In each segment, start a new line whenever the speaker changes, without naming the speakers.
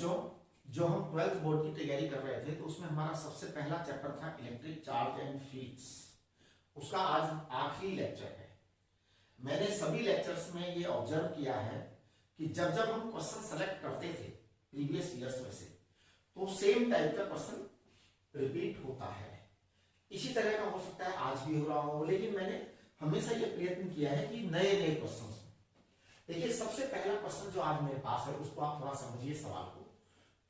बच्चों, जो हम 12th बोर्ड की तैयारी कर रहे थे तो उसमें हमारा सबसे पहला चैप्टर था इलेक्ट्रिक चार्ज एंड फील्ड्स। उसका आज आखिरी लेक्चर है। मैंने सभी लेक्चर्स में ये ऑब्जर्व किया है कि जब जब हम क्वेश्चन सेलेक्ट करते थे प्रीवियस ईयर्स में से, तो सेम टाइप का क्वेश्चन रिपीट होता है। इसी तरह का हो सकता है आज भी हो रहा हो, लेकिन मैंने हमेशा ये प्रयत्न किया है कि नए नए क्वेश्चन। देखिए, सबसे पहला क्वेश्चन जो आज मेरे पास है उसको आप थोड़ा समझिए सवाल को।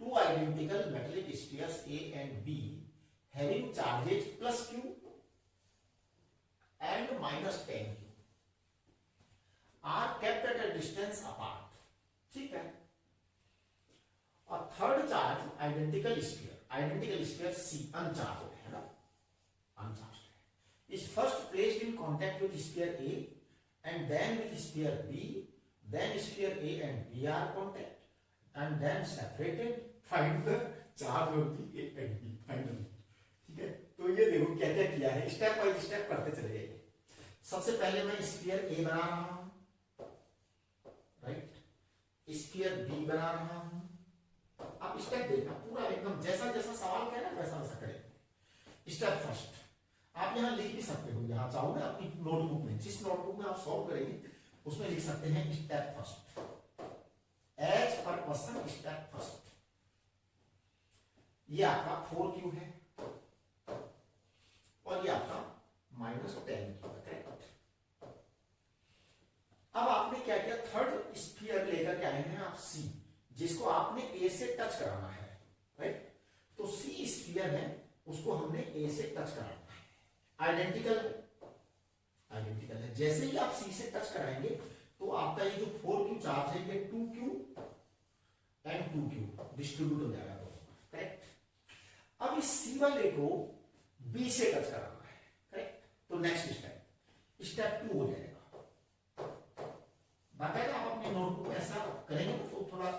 Two identical metallic spheres A and B having charges plus Q and minus 10 Q are kept at a distance apart. ठीक है। और third charge identical sphere C uncharge है ना, अनचार्ज है, is first placed in contact with sphere A and then with sphere B, then sphere A and B are contact and then separated, find the charge of the A and B finally। ठीक है, तो ये देखो क्या क्या किया है, step by step करते चले जाइए। सबसे पहले मैं स्फीयर A बना रहा हूं, राइट, स्फीयर B बना रहा हूं। आप स्टेप देखना पूरा एकदम जैसा जैसा सवाल कह रहा है वैसा वैसा करें। स्टेप फर्स्ट आप यहां लिख भी सकते हो, यहां चाहो ना अपनी नोटबुक में, जिस नोटबुक में आप सॉल्व करेंगे उसमें लिख सकते हैं step first, as per question step first. ये आपका 4Q है और ये आपका -10Q है, करेक्ट। अब आपने क्या किया, थर्ड स्फीयर लेकर के आए हैं आप C, जिसको आपने A से टच कराना है, राइट। तो C स्फीयर है, उसको हमने A से टच कराना है। आइडेंटिकल है। जैसे ही आप C से टच कराएंगे तो आपका ये जो 4Q चार्ज है ये 2Q एंड 2Q डिस्ट्रीब्यूट हो जाएगा, करेक्ट। अब इस C वाले को B से टच कराना है, करेक्ट। तो नेक्स्ट स्टेप 2 हो जाएगा। बाकायदा आप अपनी नोटबुक में ऐसा करेंगे तो थोड़ा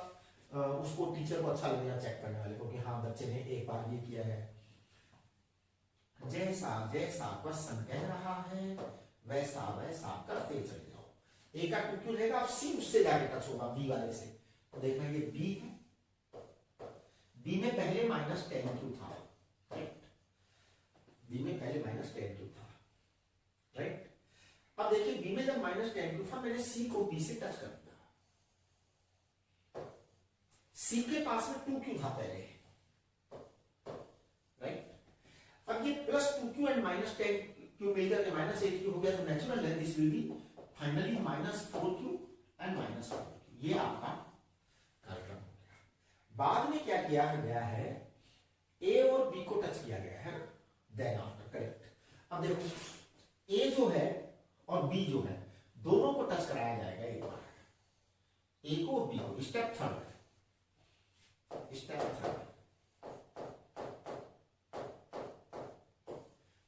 उसको टीचर को अच्छा लगेगा चेक करने वाले को कि हाँ बच्चे ने एक बार ये किया है। जैसा जैसा क्वेश्चन कह रहा है वैसा वैसा करते चले जाओ। ए का 2Q रहेगा, अब C उससे जाके टच होगा B वाले से। तो देखना ये B है, B में पहले -10Q था, राइट। B में पहले -10Q था, राइट। अब देखिए B में जब -10Q था मैंने C को B से टच कर दिया। C के पास में 2Q था पहले, राइट। अब ये +2Q एंड -10Q मिलकर के -8Q हो गया, तो नेचुरल है this will be finally -4Q and -4Q। ये आपका कार्यक्रम हो गया। बाद में क्या किया गया है, A और B को टच किया गया है, देन आफ्टर, करेक्ट। अब देखो A जो है और B जो है दोनों को टच कराया जाएगा एक बार, A को B को। स्टेप थर्ड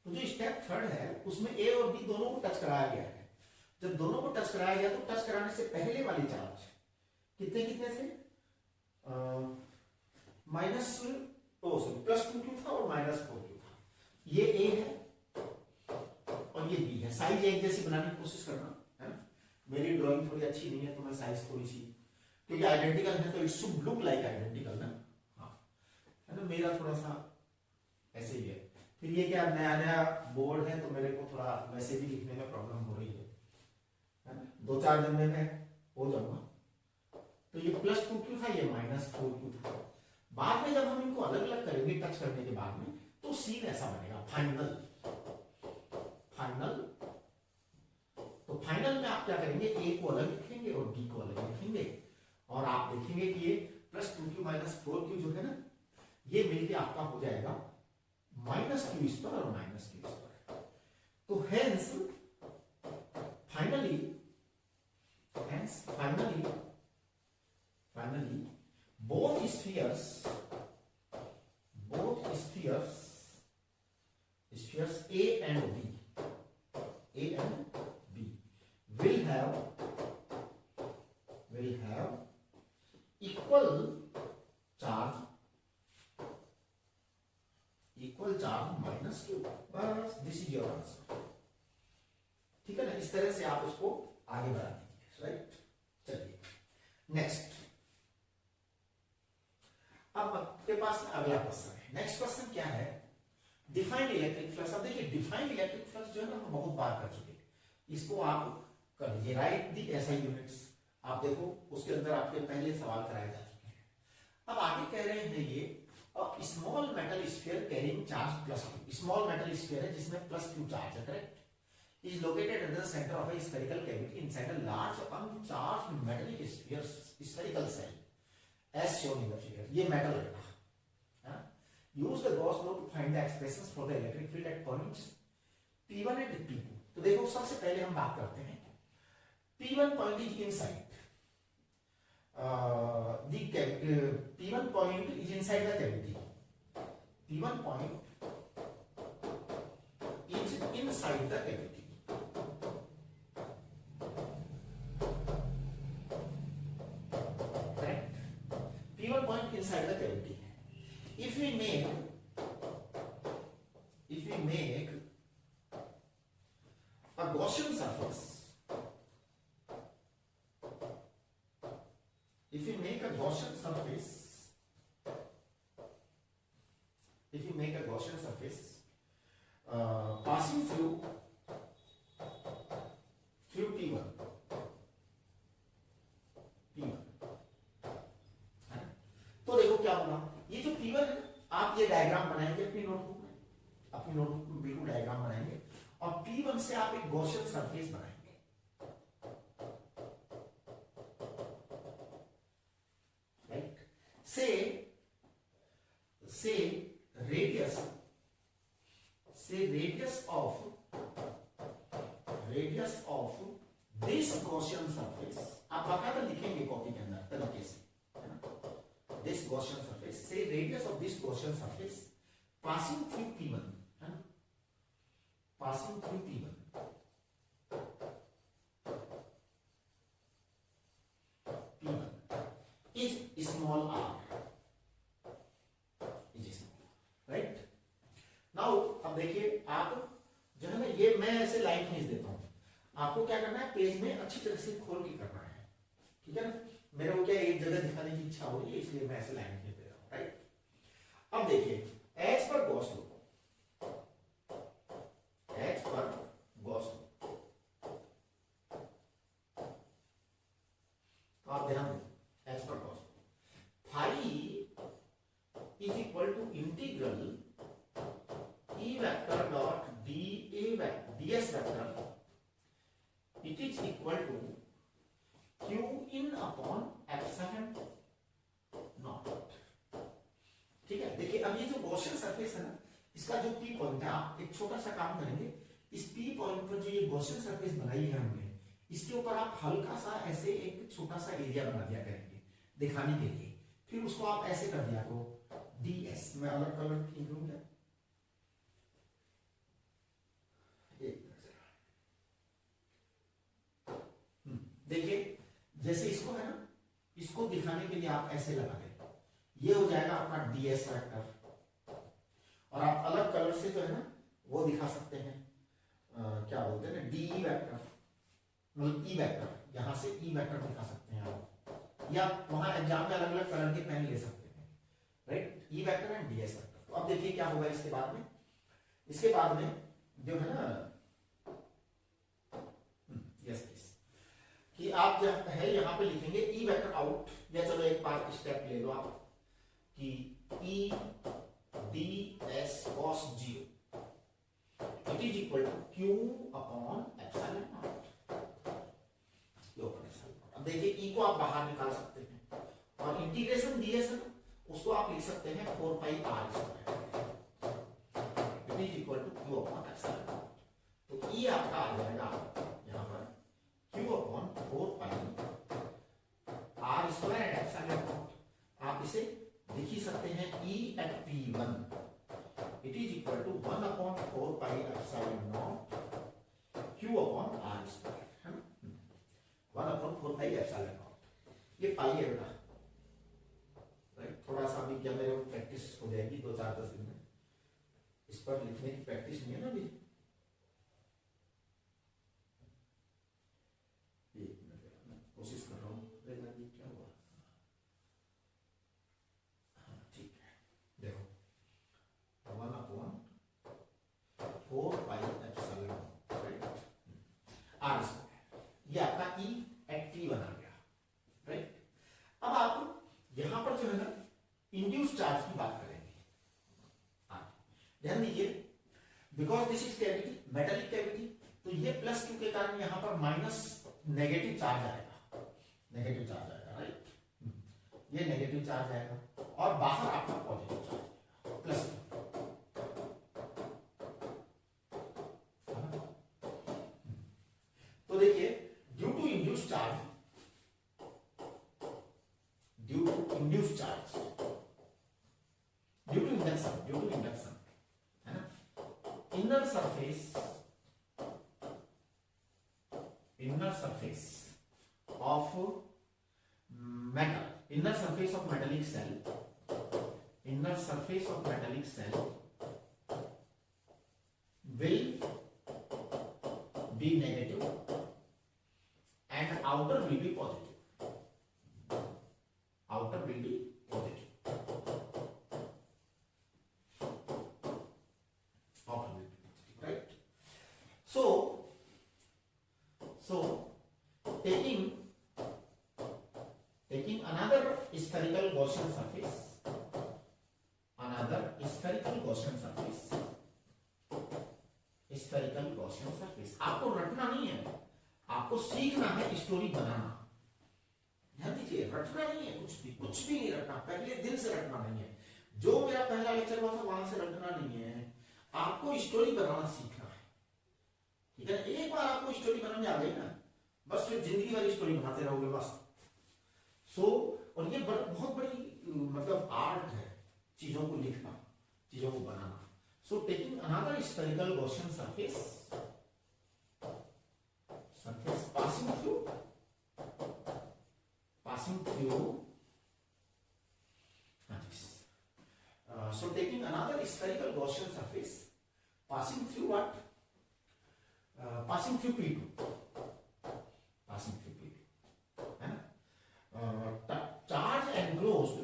तो जो स्टेप थर्ड है उसमें A और B दोनों को टच कराया गया है। जब दोनों को टच कराया गया तो टच कराने से पहले वाली चार्ज कितने कितने थे, +2Q था और -4Q था। ये A है और ये B है। साइज एक जैसी बनाने की कोशिश करना, है ना। मेरी ड्राइंग थोड़ी अच्छी नहीं है तो मैं साइज थोड़ी सी, क्योंकि आइडेंटिकल है तो it should look like identical ना, हाँ, है ना। मेरा थोड़ा सा ऐसे ही है। फिर ये क्या नया बोर्ड है तो मेरे को थोड़ा वैसे भी लिखने में प्रॉब्लम हो रही है ना। 2-4 दिन में मैं हो जाऊंगा। तो ये +2Q था, ये -4Q था। बाद में जब हम इनको अलग अलग करेंगे टच करने के बाद में, तो सीन ऐसा बनेगा फाइनल। तो फाइनल में आप क्या करेंगे, A को अलग लिखेंगे और B को अलग लिखेंगे, और आप देखेंगे कि ये +2Q -4Q जो है ना, ये मिलके आपका हो जाएगा -Q स्क्वायर और -Q स्क्वायर। तो hence finally both spheres A and B will have equal charge -Q। बस दिस इज योर आंसर। ठीक है ना, इस तरह से आप उसको आगे बढ़ा दीजिए, राइट। चलिए नेक्स्ट, अब आपके पास अगला क्वेश्चन है, नेक्स्ट क्वेश्चन क्या है, डिफाइंड इलेक्ट्रिक फ्लक्स। अब देखिए डिफाइंड इलेक्ट्रिक फ्लक्स जो है ना हम बहुत बार कर चुके हैं, इसको आप कर लीजिए, राइट दी एसआई यूनिट्स। आप देखो उसके अंदर आपके पहले सवाल कराए जा चुके हैं। अब आगे कह रहे हैं ये small metal sphere carrying charge plus Q, small metal sphere है जिसमें प्लस क्यू चार्ज है, correct, is located at the center of a spherical cavity inside a large uncharged metallic sphere, spherical cell as shown in the figure। ये metal है। use the Gauss law to find the expressions for the electric field at points P1 and P2। तो देखो सबसे पहले हम बात करते हैं P1 point is inside P1 point is inside the cavity, P1 point is inside the cavity, P1 point inside the cavity। If we make a Gaussian surface, if we make a Gaussian surface passing through P1, तो देखो क्या होगा, ये जो P1 है आप ये diagram बनाएंगे अपनी नोटबुक में बिल्कुल डायग्राम बनाएंगे और P1 से आप एक गॉसियन सरफेस बनाएंगे, राइट। से radius of this Gaussian surface आप बकायदा लिखेंगे कॉपी के अंदर तरीके से, है ना। दिस गॉसियन सरफेस से radius of this Gaussian surface passing through P1, है ना, passing through P1 is small r, right. Now अब देखिए आप जो है ना ये मैं ऐसे लाइन खींच देता हूं, आपको क्या करना है पेज में अच्छी तरह से खोल के करना है, ठीक है ना। मेरे को क्या एक जगह दिखाने की इच्छा हो रही है इसलिए मैं ऐसे लाइन खींच दे रहा हूं, राइट। अब देखिए एज पर गॉस लॉ, तो आप ध्यान दें as per Gauss law phi is equal to integral E vector dot ds vector, it is equal to q in upon epsilon naught, ठीक है। देखिए अब ये जो गॉसियन सरफेस है ना इसका जो P पॉइंट है, आप एक छोटा सा काम करेंगे, इस P पॉइंट पर जो ये गॉसियन सरफेस बनाई है हमने इसके ऊपर आप हल्का सा ऐसे एक छोटा सा एरिया बना दिया करेंगे दिखाने के लिए, फिर उसको आप ऐसे कर दिया तो ds, मैं अलग कलर खींच दूंगा, देखिए जैसे इसको है ना इसको दिखाने के लिए आप ऐसे लगा दें, ये हो जाएगा आपका ds वेक्टर, और आप अलग कलर से जो है ना वो दिखा सकते हैं क्या बोलते हैं ना de वेक्टर, मतलब e वेक्टर, यहां से e वेक्टर दिखा सकते हैं आप, या वहां एग्जाम में अलग अलग कलर के पेन ले सकते हैं, right, e vector and ds vector. तो अब देखिए क्या होगा इसके बाद में जो है ना कि आप जो है यहाँ पे लिखेंगे E वेक्टर आउट, या चलो एक बार स्टेप ले लो आप कि E ds cos 0 it is equal to Q upon epsilon naught. अब देखिए E को आप बाहर निकाल सकते हैं और इंटीग्रेशन ds है उसको आप लिख सकते हैं 4 pi r it is equal to Q upon epsilon naught. तो E आपका आ जाएगा यहाँ पर Q upon 4 pi r square epsilon naught, आप इसे लिख ही सकते हैं E at P1 it is equal to 1 upon 4 pi epsilon naught Q upon r square, है ना, 1 अपॉन 4 पाई एप्सिलॉन नॉट। ये पाई है बेटा, राइट, थोड़ा सा अभी क्या मेरे को प्रैक्टिस हो जाएगी 2-4-10 दिन में, इस पर लिखने की प्रैक्टिस नहीं है ना अभी। कोशिश कर रहा हूँ क्या हुआ, पर जो है ना इंड्यूस चार्ज की बात करेंगे। ध्यान दीजिए, because this is cavity, metallic cavity, तो ये प्लस क्यू के कारण यहाँ पर माइनस नेगेटिव चार्ज आएगा, नेगेटिव चार्ज आएगा, राइट, ये नेगेटिव चार्ज आएगा और बाहर आपका पॉजिटिव चार्ज आएगा प्लस क्यू। तो देखिए, due to induce charge, due to induce charge, due to induction है ना, inner surface of metal, inner surface of metallic cell, inner surface of metallic cell will be negative and outer will be positive, outer will be positive, outer will be positive, right? So taking another spherical Gaussian surface, spherical Gaussian surface, आपको रटना नहीं है, आपको सीखना है story बनाना। ध्यान दीजिए, रटना नहीं है, कुछ भी नहीं रटना, पहले दिन से रटना नहीं है, जो मेरा पहला लेक्चर हुआ था वहां से रटना नहीं है, आपको स्टोरी बनाना सीखना है, ठीक है। एक बार आपको स्टोरी बनाने आ गई ना, बस फिर जिंदगी भर स्टोरी बनाते रहोगे बस। और ये बहुत बड़ी मतलब आर्ट है, चीजों को लिखना, चीजों को बनाना। So taking another spherical Gaussian surface passing through so taking another spherical Gaussian surface, passing through what? Passing through P2, है ना? Charge enclosed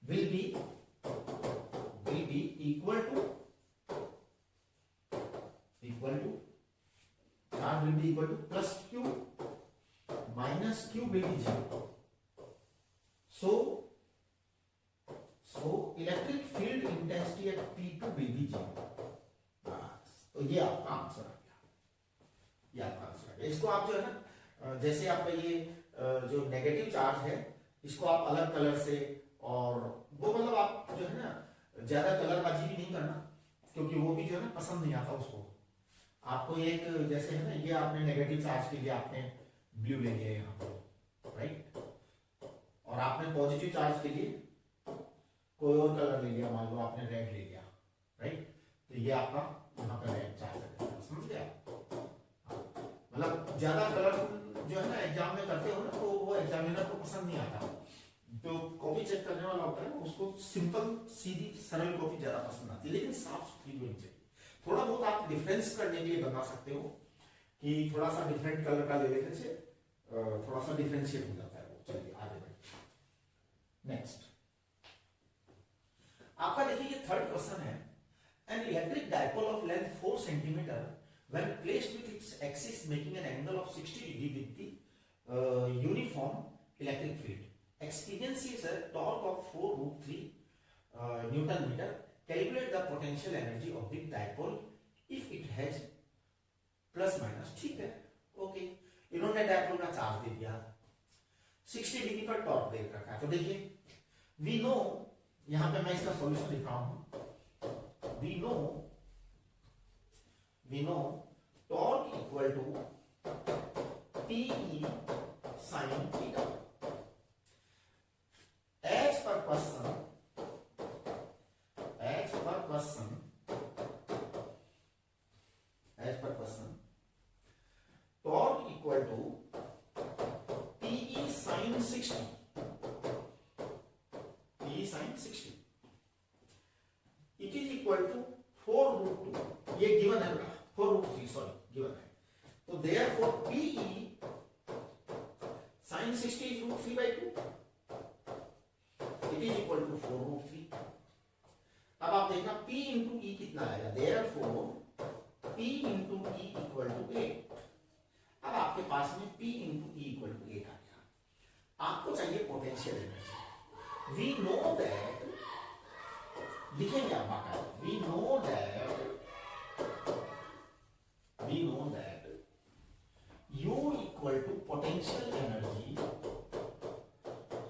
will be equal to charge will be equal to plus q minus q will be 0. So electric field intensity at P2 will be 0. तो ये आपका answer आ गया, ये आपका answer आ गया। इसको आप जो है ना, जैसे आपका ये जो नेगेटिव चार्ज है, इसको आप अलग कलर से, और वो मतलब आप जो है ना ज्यादा कलरबाजी भी नहीं करना, क्योंकि वो भी जो है ना पसंद नहीं आता उसको। आपको एक जैसे है ना, ये आपने नेगेटिव चार्ज के लिए आपने ब्लू ले लिया यहाँ पर, राइट, और आपने पॉजिटिव चार्ज के लिए कोई और कलर ले लिया, मान लो आपने रेड ले लिया, राइट, तो ये आपका यहाँ पर रेड चार्ज है, समझ गए आप? मतलब ज्यादा कलरफुल जो है ना एग्जाम में करते हो ना, तो वो एग्जामिनर को पसंद नहीं आता, जो कॉपी चेक करने वाला होता है उसको सिंपल सीधी सरल कॉपी ज्यादा पसंद आती है, लेकिन साफ सुथरी होनी चाहिए। थोड़ा बहुत आप डिफरेंस करने के लिए बना सकते हो कि थोड़ा सा डिफरेंट कलर का ले लेने से थोड़ा सा डिफरेंशिएट हो जाता है वो। चलिए आगे बढ़ते। नेक्स्ट आपका देखिए, ये थर्ड क्वेश्चन है, N electric dipole of length 4 centimetre when placed with its axis making an angle of 60 degree with the uniform electric field experiences a torque of 4√3 Newton meter. Calculate the potential energy of the dipole if it has plus minus. ठीक है, okay, इन्होंने dipole का charge दे दिया, 60 degree पर torque दे रखा है। तो देखिए, वी नो, यहां पे मैं इसका सॉल्यूशन लिख रहा हूं, we know torque equal to TE sin theta. As per question torque equal to TE sin 60, it is equal to 4√2, ये गिवन है बेटा, 4√3 सॉरी गिवन है, तो therefore PE sin 60 is √3/2, it is equal to 4√3। अब आप देखना P into E कितना आएगा, therefore P into E equal to 8। अब आप आपके पास में P into E equal to 8 आ गया। आपको चाहिए potential energy. We know that, लिखेंगे आप बाकायदा, we know that U equal to potential energy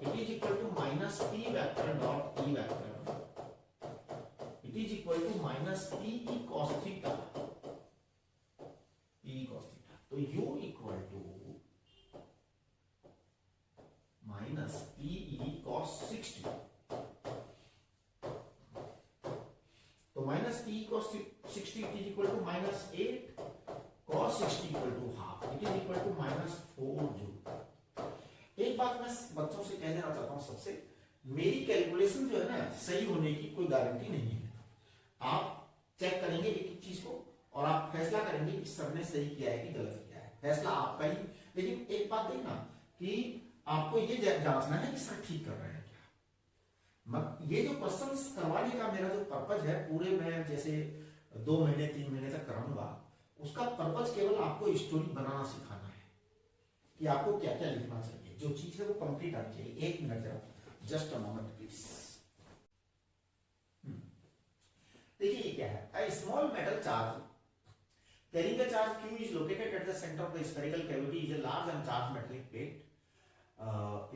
it is equal to minus P vector dot E vector, it is equal to minus P cos theta, P cos theta. तो U equal to minus PE cos 60, तो minus PE cos 60 it is equal to minus 8 cos 60 equal to half, it is equal to minus 4 joule. एक बात मैं बच्चों से कह देना चाहता हूं, सबसे, मेरी कैलकुलेशन जो है ना सही होने की कोई गारंटी नहीं है। आप चेक करेंगे एक एक चीज को और आप फैसला करेंगे कि सबने सही किया है कि गलत किया है, फैसला आपका ही। लेकिन एक बात देखना कि आपको ये जांचना है कि सर ठीक कर रहे हैं क्या। ये जो क्वेश्चंस करवाने का मेरा जो पर्पज है, पूरे मैं जैसे 2 महीने 3 महीने तक कराऊंगा, उसका पर्पज केवल आपको स्टोरी बनाना सिखाना है कि आपको क्या क्या लिखना चाहिए, जो चीज है वो कंप्लीट आनी चाहिए। 1 मिनट जरा, जस्ट अ मोमेंट प्लीज। देखिए ये क्या है, a small metal charge carrying a charge q is located at the center of the spherical cavity is a large uncharged metallic plate,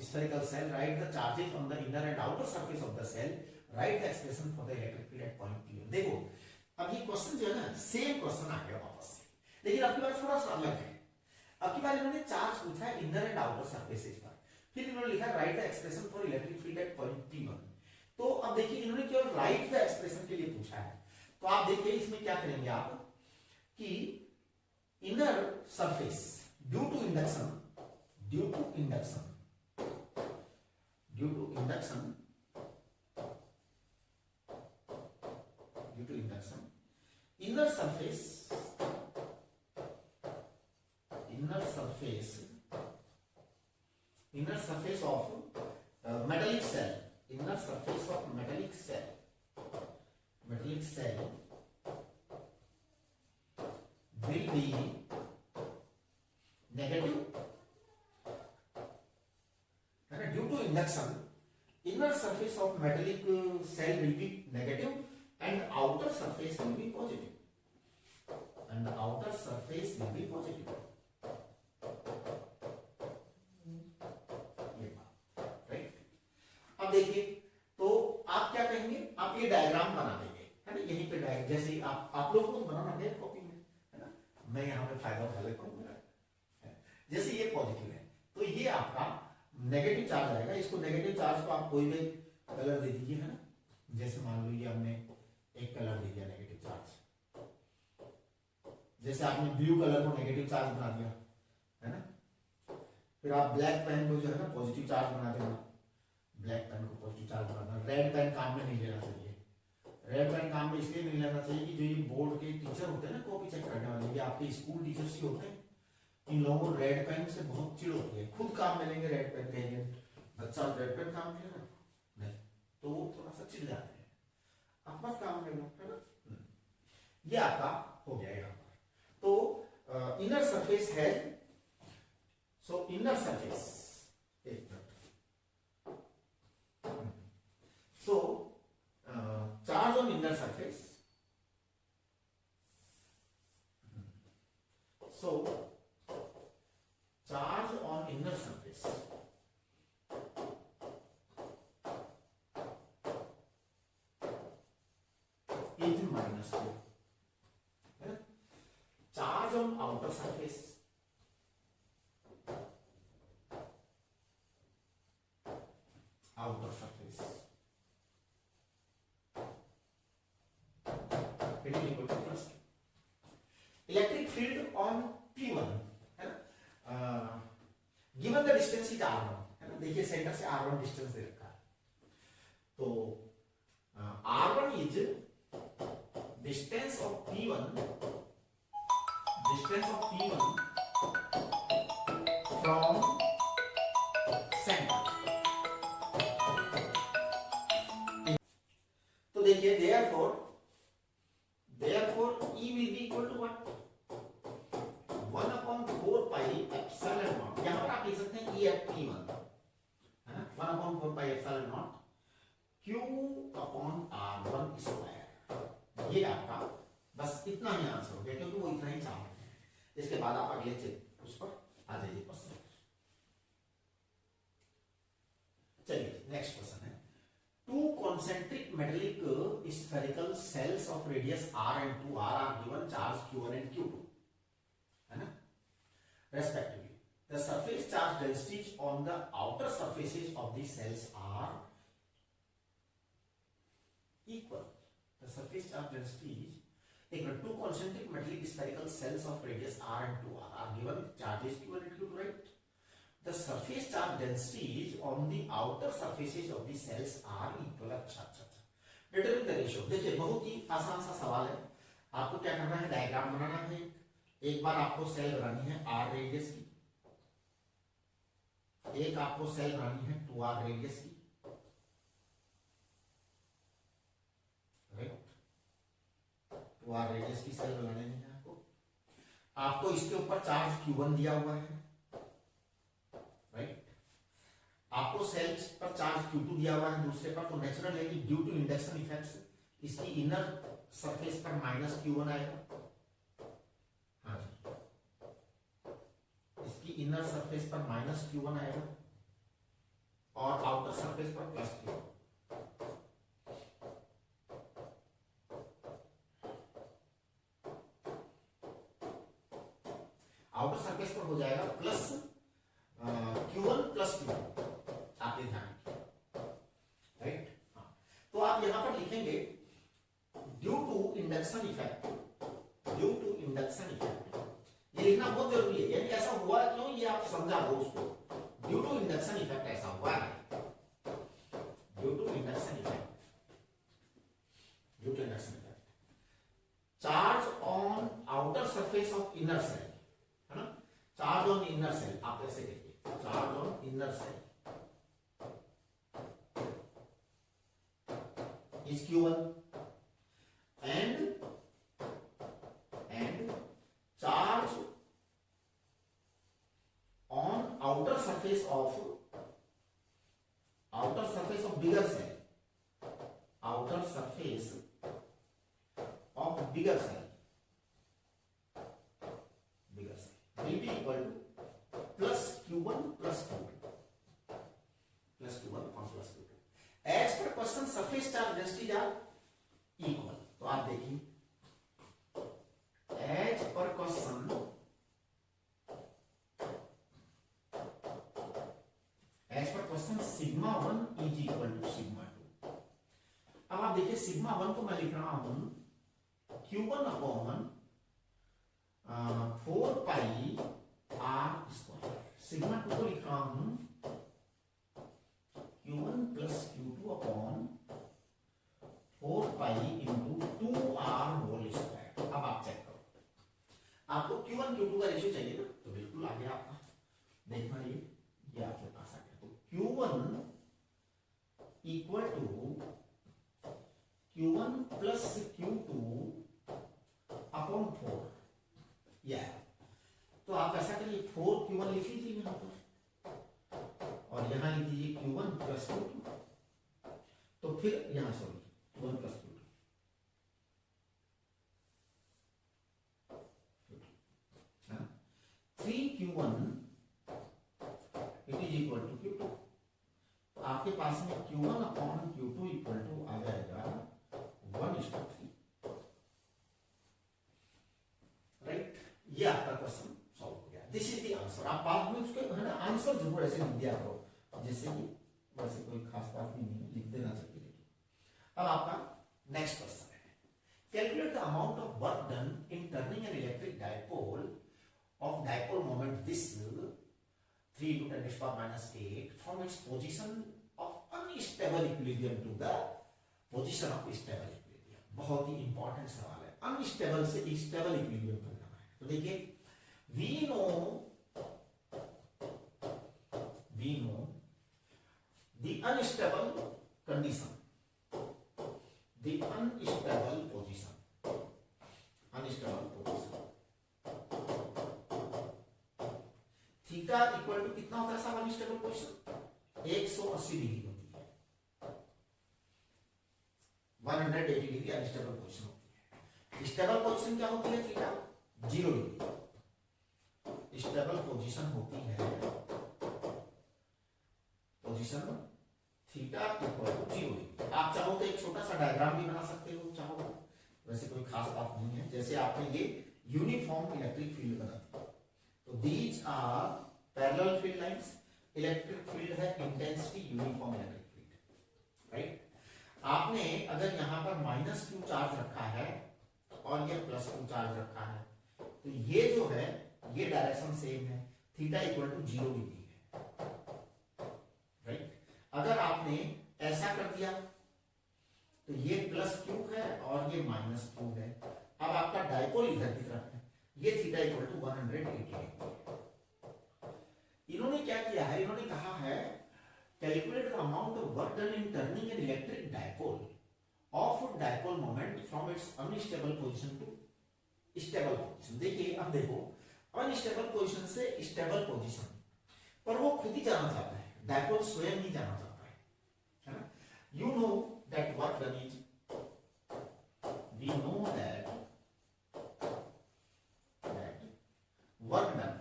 spherical cell. Write the charges on the inner and outer surface of the cell. Write the expression for the electric field at point p. देखो अब ये question जो है ना same question आ गया वापस से, लेकिन आपकी बात थोड़ा सा अलग है। अब की बार इन्होंने चार्ज पूछा है इनर एंड आउटर सरफेसेस पर, फिर इन्होंने लिखा right the expression for electric field at point P1। तो अब देखिए इन्होंने केवल राइट द एक्सप्रेशन के लिए पूछा है, तो आप देखिए इसमें क्या करेंगे आप कि inner surface due to induction inner surface of metallic cell, inner surface of metallic cell will be negative, है ना, due to induction inner surface of metallic cell will be negative and outer surface will be positive, ये बात right. अब देखिए तो आप क्या कहेंगे, आप ये डायग्राम बना देंगे, है ना, यहीं पे डायग्राम जैसे आप लोग को बनाना है कॉपी में, है ना, मैं यहाँ पे फायदा उठा लेता हूँ। जैसे ये पॉजिटिव है तो ये आपका नेगेटिव चार्ज आएगा, इसको नेगेटिव चार्ज को आप कोई भी कलर दे दीजिए, है ना, जैसे मान लीजिए हमने एक कलर दे दिया नेगेटिव चार्ज, जैसे आपने ब्लू कलर को नेगेटिव चार्ज बना दिया, है ना, फिर आप ब्लैक पेन को जो है ना पॉजिटिव चार्ज बना देना, ब्लैक पेन को पॉजिटिव चार्ज बनाना। रेड पेन काम में नहीं लेना चाहिए, रेड पेन काम में इसलिए नहीं लेना चाहिए कि जो ये बोर्ड के टीचर होते हैं ना कॉपी चेक करने वाले, ये आपके स्कूल टीचर्स ही होते हैं, इन लोगों को रेड पेन से बहुत चिढ़ होती है, खुद काम में लेंगे रेड पेन, कहेंगे बच्चा रेड पेन काम में लेना नहीं, तो वो थोड़ा सा चिढ़ जाते हैं, आप मत काम में लो, है ना। ये आपका हो गया यहाँ पर। तो इनर सरफेस है, सो इनर सरफेस, एक minute, so charge on inner surface, so charge on inner surface is -2, charge on outer surface it is equal to +2. Electric field on P1, है ना, given the distance is R1, है ना, देखिए centre से R1 distance दे रखा है, तो R1 is distance of P1 from center। तो देखिए therefore E will be equal to what, 1/4 pi E at T1 है ना, 1/4πε0 Q अपॉन R1 स्क्वायर। ये आपका बस इतना ही आंसर हो गया, क्योंकि वो इतना ही चाहते हैं। इसके बाद आप अगले उस पर आ जाइए क्वेश्चन। चलिए नेक्स्ट क्वेश्चन है, two concentric metallic spherical shells of radius r and 2r are given charge q1 and q2 है ना, respectively. The surface charge densities on the outer surfaces of the cells are equal. The surface charge densities equal to concentric metallic spherical cells of radius r and 2r are given charges q1 and q2, right? The surface charge densities on the outer surfaces of the cells are equal. अच्छा अच्छा अच्छा, determine the ratio. देखिए बहुत ही आसान सा सवाल है, आपको क्या करना है, डायग्राम बनाना है। एक बार आपको सेल बनानी है r रेडियस की, एक आपको सेल बनानी है 2r रेडियस की, राइट, 2r रेडियस की सेल बनानी है आपको। आपको इसके ऊपर चार्ज q1 दिया हुआ है, राइट, आपको सेल्स पर चार्ज q2 दिया हुआ है दूसरे पर, तो नेचुरल है कि ड्यू टू इंडक्शन इफेक्ट्स इसकी इनर सरफेस पर माइनस q1 आएगा। हाँ जी, इसकी इनर सरफेस पर माइनस q1 आएगा और आउटर सरफेस पर प्लस q1। आउटर सरफेस पर हो जाएगा प्लस q1 प्लस q2, आप ये ध्यान रखिए, राइट। हाँ, तो आप यहां पर लिखेंगे due to induction effect, due to induction effect, ये लिखना बहुत जरूरी है, यानी ऐसा हुआ क्यों ये आप समझा दो उसको। ड्यू टू इंडक्शन इफेक्ट ऐसा हुआ है, due to induction effect, due to induction effect, charge on outer surface of inner shell, है ना, चार्ज ऑन इनर सेल, आप ऐसे देखिए, charge on inner shell is q1 and charge on outer surface of bigger cell, outer surface of bigger cell will be equal to plus q1 plus q2, plus q1 और plus q2। As per question, surface charge densities are equal. तो आप देखिए, as per question, sigma 1 is equal to sigma 2। अब आप देखिए sigma 1 को मैं लिख रहा हूं q1 upon 4 pi r square, sigma 2 को लिख रहा हूं q1 plus q2 upon 4 pi into 2r whole square. अब आप चेक करो, आपको q1 q2 का रेशियो चाहिए ना, तो बिल्कुल आ गया आपका, देखना ये आपके पास आ गया। तो q1 equal to q1 plus q2 upon 4, या तो आप ऐसा करिए 4 q1 लिख लीजिए यहां पर और यहां लिख दीजिए q1 प्लस q2, तो फिर यहां sorry q1 plus q2, 3q1 it is equal to q2, तो आपके पास में q1 upon q2 equal to आ जाएगा 1:3, राइट। ये आपका क्वेश्चन सॉल्व हो गया, दिस इज द आंसर। आप बाद में उसके है ना आंसर जरूर ऐसे लिख दिया करो, जैसे कि वैसे कोई खास बात भी नहीं है, लिख देना चाहिए। अब आपका नेक्स्ट क्वेश्चन है, calculate the amount of work done in turning an electric dipole of dipole moment this 3 to 10⁻⁸ from its position of unstable equilibrium to the position of stable equilibrium। बहुत ही इंपॉर्टेंट सवाल है, unstable से stable equilibrium पर जाना है। तो देखिए we know the unstable condition, the unstable position, theta equal to कितना होता है साहब, अनस्टेबल पोजीशन 180 डिग्री होती है, 180 डिग्री अनस्टेबल पोजीशन होती है। स्टेबल पोजीशन क्या होती है थीटा? 0 डिग्री। स्टेबल पोजीशन होती है position theta equal to 0 degree. आप चाहो तो एक छोटा सा डायग्राम भी बना सकते हो, चाहो, वैसे कोई खास बात नहीं है। जैसे आपने ये यूनिफॉर्म इलेक्ट्रिक फील्ड बना दी, तो these are parallel field lines. Electric field है intensity uniform electric field, right. आपने अगर यहां पर -q चार्ज रखा है और ये +q चार्ज रखा है, तो ये जो है ये डायरेक्शन सेम है, थीटा इक्वल टू 0 डिग्री है, राइट। अगर आपने ऐसा कर दिया तो ये +q है और ये -q है। अब आपका डायपोल इधर की तरफ है, ये थीटा इक्वल टू 180 डिग्री। इन्होंने क्या किया है, इन्होंने कहा है calculate the amount of work done in turning an electric dipole of dipole moment from its unstable position to stable position. देखिए अब देखो, अनस्टेबल पोजीशन से स्टेबल पोजीशन पर वो खुद ही जाना चाहता है, डायपोल स्वयं नहीं जाना चाहता है ना। You know that work done is, we know that work done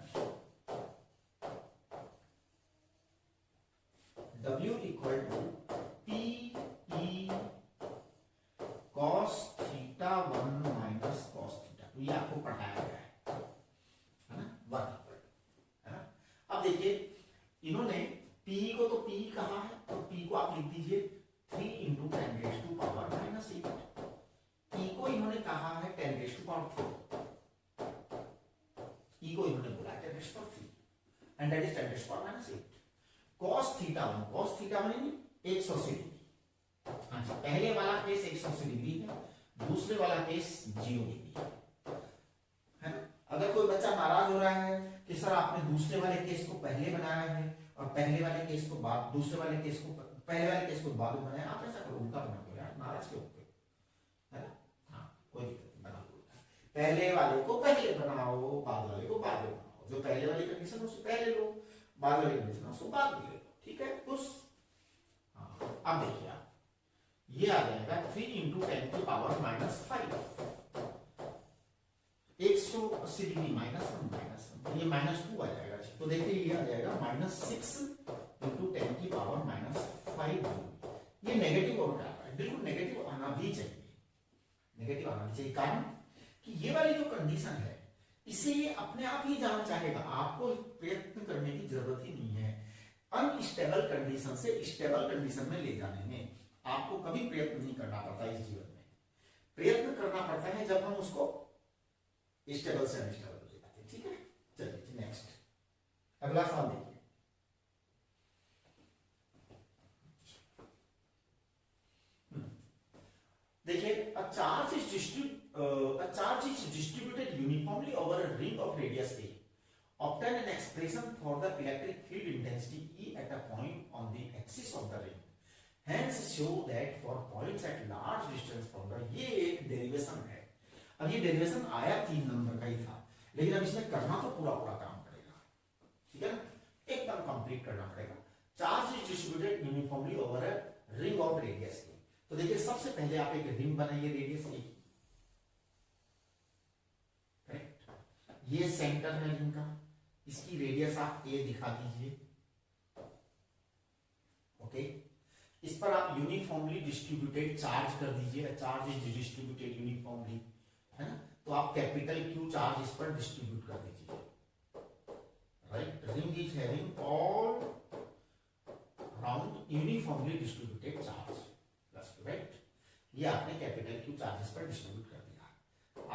W equal to P E cos theta 1 minus cos theta 2, ये आपको पढ़ाया गया है ना, वर्क इक्वल टू, है ना। अब देखिए इन्होंने P को तो P कहा है, तो P को आप लिख दीजिए 3 × 10⁻⁻8। E को इन्होंने कहा है 10⁻3, E को इन्होंने बोला 10⁻3 and that is 10⁻�8। cos theta 1 यानी 180 डिग्री। हाँ जी, पहले वाला केस 180 डिग्री है, दूसरे वाला केस 0 डिग्री है ना। अगर कोई बच्चा नाराज हो रहा है कि सर आपने दूसरे वाले केस को पहले बनाया है और पहले वाले केस को बाद, दूसरे वाले केस को पहले वाले केस को बाद में बनाया, आप ऐसा करो, उल्टा बना दो यार, नाराज क्यों होते है ना। हाँ कोई दिक्कत नहीं, बना दो उल्टा। पहले वाले को पहले बनाओ, बाद वाले को बाद में बनाओ। जो पहले वाली कंडीशन उससे पहले लो, बाद वाली कंडीशन उसको बाद में ले लो, ठीक है उस। हाँ अब देखिए आप, ये आ जाएगा 3 × 10⁻⁻5, 180 डिग्री -1 ये -2 आ जाएगा। तो देखिए ये आ जाएगा -6 × 10⁻⁻5। ये नेगेटिव और क्या है, बिल्कुल नेगेटिव आना भी चाहिए, नेगेटिव आना चाहिए। कारण कि ये वाली जो कंडीशन है इसे ये अपने आप ही जाना चाहेगा, आपको प्रयत्न करने की जरूरत ही नहीं है। अनस्टेबल कंडीशन से स्टेबल कंडीशन में ले जाने में आपको कभी प्रयत्न नहीं करना पड़ता। इस जीवन में प्रयत्न करना पड़ता है जब हम उसको स्टेबल से अनस्टेबल ले जाते हैं, ठीक है। चलिए नेक्स्ट, अगला सवाल देखिए। देखिए a charge is distributed uniformly over a ring of radius a. Obtain an expression for the electric field intensity E at a point on the axis of the ring. Hence show that for points at large distance from the, ये एक derivation है। अब ये derivation आया 3 number का ही था, लेकिन अब इसमें करना तो पूरा काम पड़ेगा, ठीक है ना, एकदम कंप्लीट करना पड़ेगा। Charge is distributed uniformly over a ring of radius a. तो देखिए सबसे पहले आप एक रिंग बनाइए रेडियस ए, करेक्ट। ये सेंटर है रिंग का, इसकी रेडियस आप ए दिखा दीजिए, ओके। इस पर आप यूनिफॉर्मली डिस्ट्रीब्यूटेड चार्ज कर दीजिए, चार्ज इज डिस्ट्रीब्यूटेड यूनिफॉर्मली, है ना। तो आप कैपिटल Q चार्ज इस पर डिस्ट्रीब्यूट कर दीजिए, right. Ring is having all round uniformly distributed charge, right. ये आपने कैपिटल Q चार्जेस पर डिस्ट्रीब्यूट कर दिया।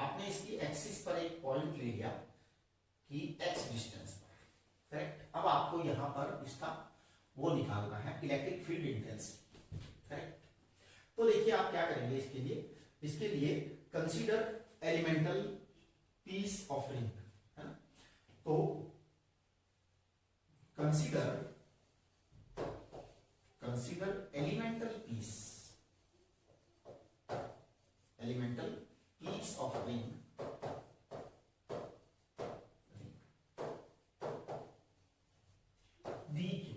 आपने इसकी एक्सिस पर एक पॉइंट ले लिया कि x डिस्टेंस पर, करेक्ट। अब आपको यहां पर इसका वो निकालना है, इलेक्ट्रिक फील्ड इंटेंसिटी, करेक्ट। तो देखिए आप क्या करेंगे इसके लिए consider elemental piece of ring, है ना। तो consider elemental piece of ring dq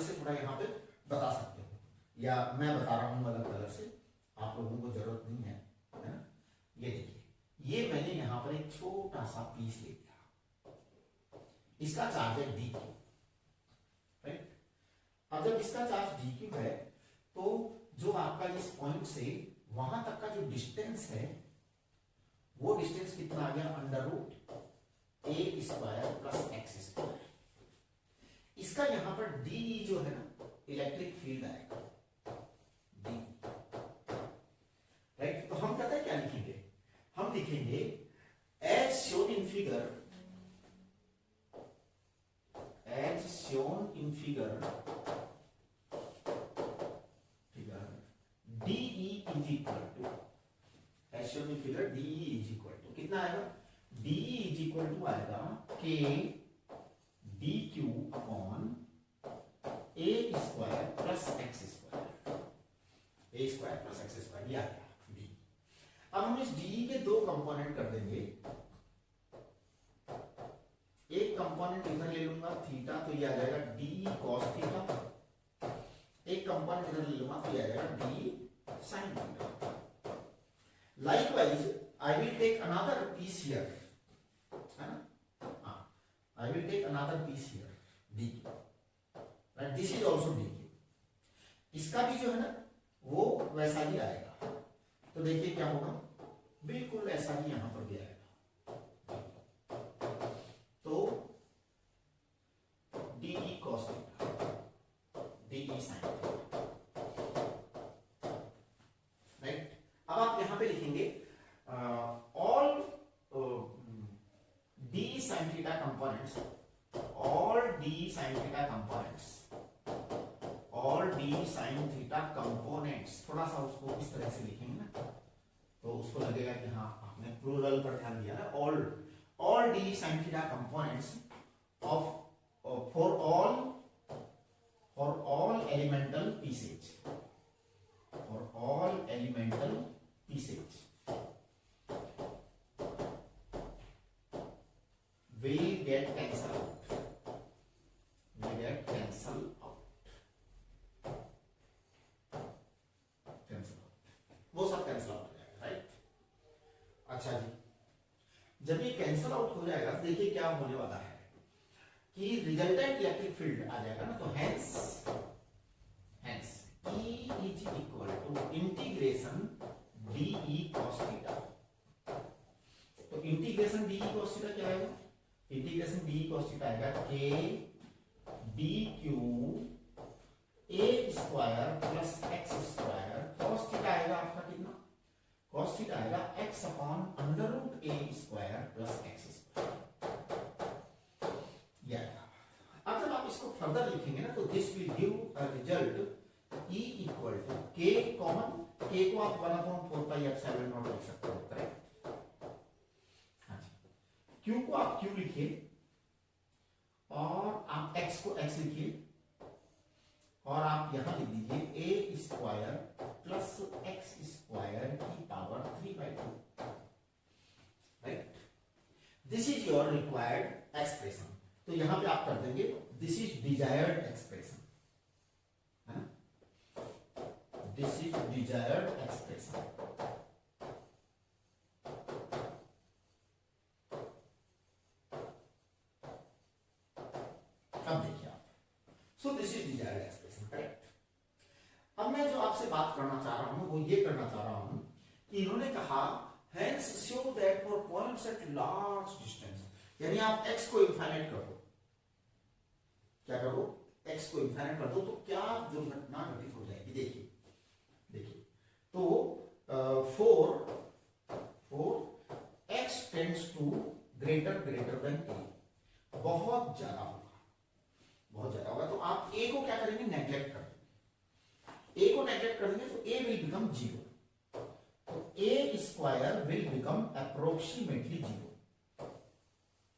colour से थोड़ा यहाँ पे बता सकते हो, या मैं बता रहा हूँ अलग कलर से, आप लोगों को जरूरत नहीं है ना। ये देखिए, ये मैंने यहाँ पर एक छोटा सा पीस ले लिया, इसका चार्ज है डी क्यू, राइट। अब जब इसका चार्ज डी क्यू है तो जो आपका इस पॉइंट से वहां तक का जो डिस्टेंस है वो डिस्टेंस कितना आ गया, under root A square plus X square. इसका यहां पर डी जो है ना इलेक्ट्रिक फील्ड आएगा डी, राइट। तो हम कहते हैं क्या लिखेंगे, हम लिखेंगे as shown in figure, as shown in figure DE is equal to, as shown in figure, DE is equal to कितना आएगा, DE is equal to आएगा K DQ upon A square plus X square, A square plus X square, ये आ गया D। अब हम इस DE के दो कंपोनेंट कर देंगे, एक कंपोनेंट इधर ले लूंगा थीटा, तो ये आ जाएगा DE cos थीटा, एक कंपोनेंट इधर ले लूंगा तो ये आ जाएगा DE sin theta. Likewise, I will take another piece here. I will take another piece here, dq. Right? This is also dq. इसका भी जो है ना वो वैसा ही आएगा, तो देखिए क्या होगा, बिल्कुल ऐसा ही यहां पर भी आएगा, तो DE cos theta, DE sin theta। अब आप यहां पे लिखेंगे all D sine theta components, all D sine theta components, all D sine theta components. थोड़ा सा उसको इस तरह से लिखेंगे ना तो उसको लगेगा कि हाँ आपने प्लूरल पर ध्यान दिया है। All D sine theta components of for all elemental pieces, for all elemental pieces will get cancelled out, will get cancelled out, cancel out, वो सब कैंसल आउट हो जाएगा, राइट। अच्छा जी, जब ये कैंसल आउट हो जाएगा तो देखिए क्या होने वाला है कि रिजल्टेंट इलेक्ट्रिक फील्ड आ जाएगा ना, तो hence E is equal to integration DE cos theta। तो इंटीग्रेशन DE cos theta क्या आएगा, इंटीग्रेशन DE cos theta आएगा K DQ A square plus X square, cos theta आएगा आपका कितना, cos theta आएगा X upon under root A square plus X square, ये आएगा। अब जब आप इसको फर्दर लिखेंगे ना तो this will give a result E equal to K common, K को आप 1/4πε0 लिख सकते हो, करेक्ट। Q को आप Q लिखिए और आप X को X लिखिए और आप यहां लिख दीजिए A square plus X square की power 3/2, right. This is your required expression, तो यहां पे आप कर देंगे this is desired expression, this is desired expression। अब देखिए आप, so this is desired expression, correct। अब मैं जो आपसे बात करना चाह रहा हूं वो ये करना चाह रहा हूं कि इन्होंने कहा hence show that for points at large distance, यानी आप x को इनफाइनाइट कर दो, क्या करो, x को इनफाइनाइट कर दो तो क्या दुर्घटना घटित हो जाएगी, देखिए तो for x tends to greater than a, बहुत ज्यादा होगा, तो आप a को क्या करेंगे, नेग्लेक्ट कर देंगे, a को नेग्लेक्ट कर देंगे तो a विल बिकम 0, तो a square will become approximately 0,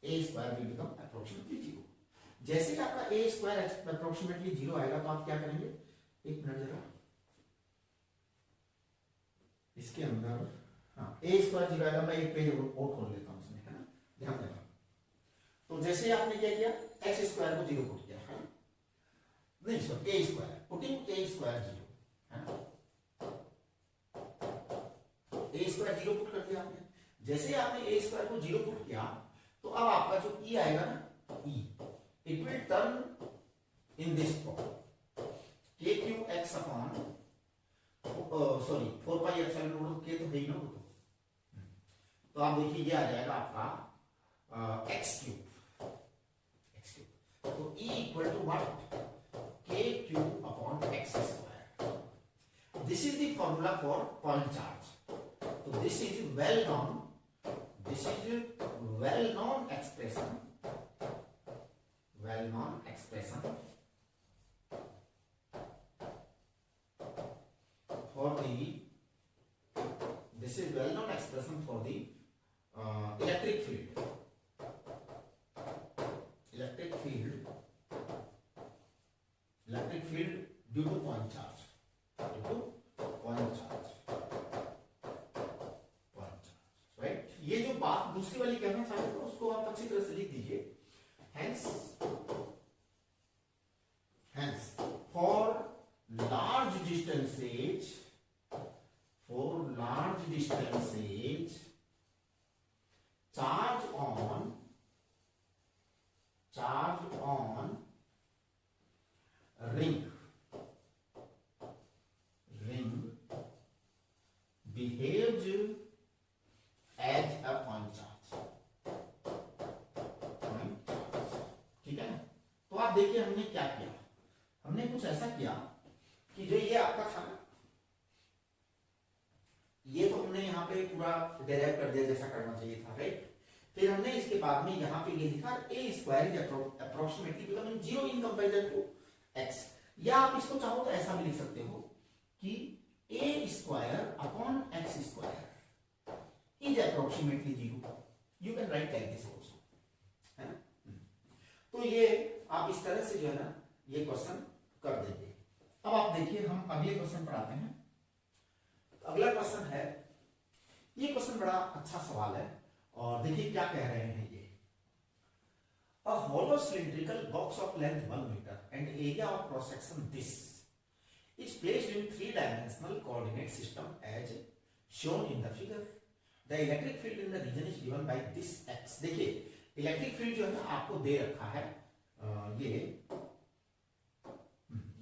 a square will become approximately 0। जैसे ही आपका a स्क्वायर अप्रोक्सीमेटली 0 आएगा तो आप क्या करेंगे, एक मिनट जरा इसके अंदर, हाँ ए स्क्वायर 0 आएगा, मैं एक पेज और खोल लेता हूं उसमें, है ना, ध्यान देना। तो जैसे आपने क्या किया, एक्स स्क्वायर को 0 पुट किया, है नहीं sir A square, putting a square 0 है ना, ए स्क्वायर 0 पुट कर दिया आपने। जैसे ही आपने ए स्क्वायर को 0 पुट किया तो अब आपका जो ई आएगा ना, E it will turn in this form K Q X upon sorry 4 pi epsilon naught के तो है ही ना वो तो आप देखिए ये आ जाएगा आपका एक्स क्यूब, तो E equal to what, K cube upon X square. This is the formula for point charge. तो this is well known expression for the this is well known expression for the electric field due to point charge, right? ये जो बात दूसरी वाली कहना चाहते हैं उसको आप अच्छी तरह से लिख दीजिए। hence for large distances charge on ring behaves as a point charge, ठीक है ना। तो आप देखिए हमने क्या किया, हमने कुछ ऐसा किया कि जो ये आपका था ना, ये तो हमने यहाँ पे पूरा डेराइव कर दिया जैसा करना चाहिए था, राइट। फिर हमने इसके बाद में यहाँ पे ये लिखा A square is approximately becoming 0 in comparison to X, या आप इसको चाहो तो ऐसा भी लिख सकते हो कि A square upon X square is approximately 0। You can write like this also, है ना। तो ये आप इस तरह से जो है ना ये क्वेश्चन कर देंगे। अब आप देखिए हम अगले क्वेश्चन पर आते हैं। अगला क्वेश्चन है, ये क्वेश्चन बड़ा अच्छा सवाल है और देखिए क्या कह रहे हैं ये। A hollow cylindrical box of length 1 meter and area of cross section this is placed in 3-dimensional coordinate system as shown in the figure. The electric field in the region is given by this x. देखिए electric field जो है ना आपको दे रखा है, ये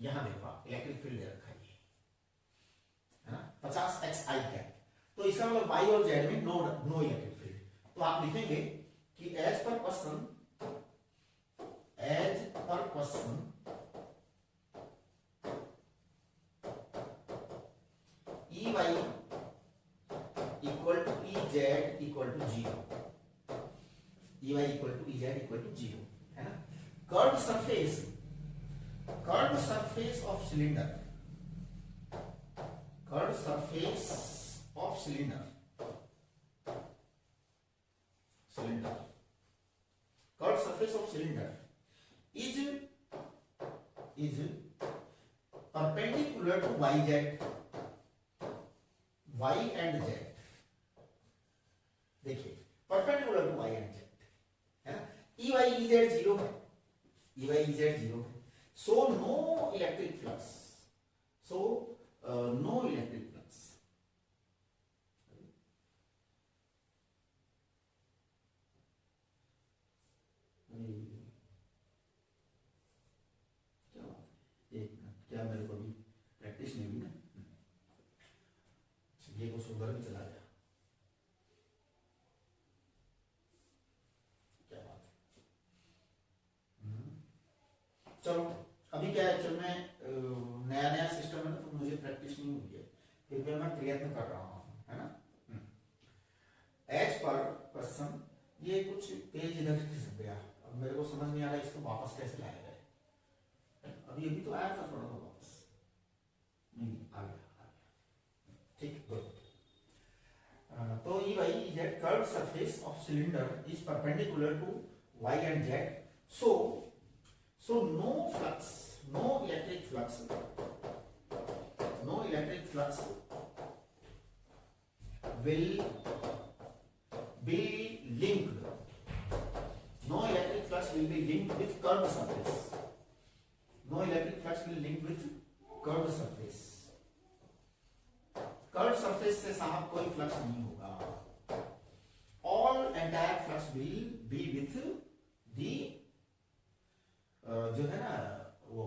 यहां देखो आप इलेक्ट्रिक फील्ड दे रखा है ये, है ना 50 x i कैप। तो इसका मतलब y और z में नो इलेक्ट्रिक फील्ड। तो आप लिखेंगे कि as per question E Y equal to E Z equal to 0, E Y equal to E Z equal to 0, है ना। Curve surface of cylinder, curved surface of cylinder is perpendicular to yz, y and z। देखिए perpendicular to y and z, है ना। ई Y E Z 0 है, ई Y E Z 0 है, so no electric flux, no electric flux। क्या मेरे को भी practice नहीं हुई ना, ये को सुधर भी चला गया, क्या बात है। चलो अभी क्या है, जब मैं नया सिस्टम है ना तो मुझे प्रैक्टिस नहीं हुई है, फिर भी मैं प्रयत्न कर रहा हूँ, है ना। एज पर क्वेश्चन ये कुछ पेज इधर खिसक गया, अब मेरे को समझ नहीं आ रहा इसको वापस कैसे लाया जाए। अभी तो आया था थोड़ा सा वापस, नहीं आ गया, ठीक, गुड। तो E Y E Z curved surface of cylinder is perpendicular to y and z, so no flux, no electric flux will be linked, no electric flux will be linked with curved surface, no electric flux will link with curved surface. Curved surface से साहब कोई flux नहीं होगा। All entire flux will be with the जो है ना वो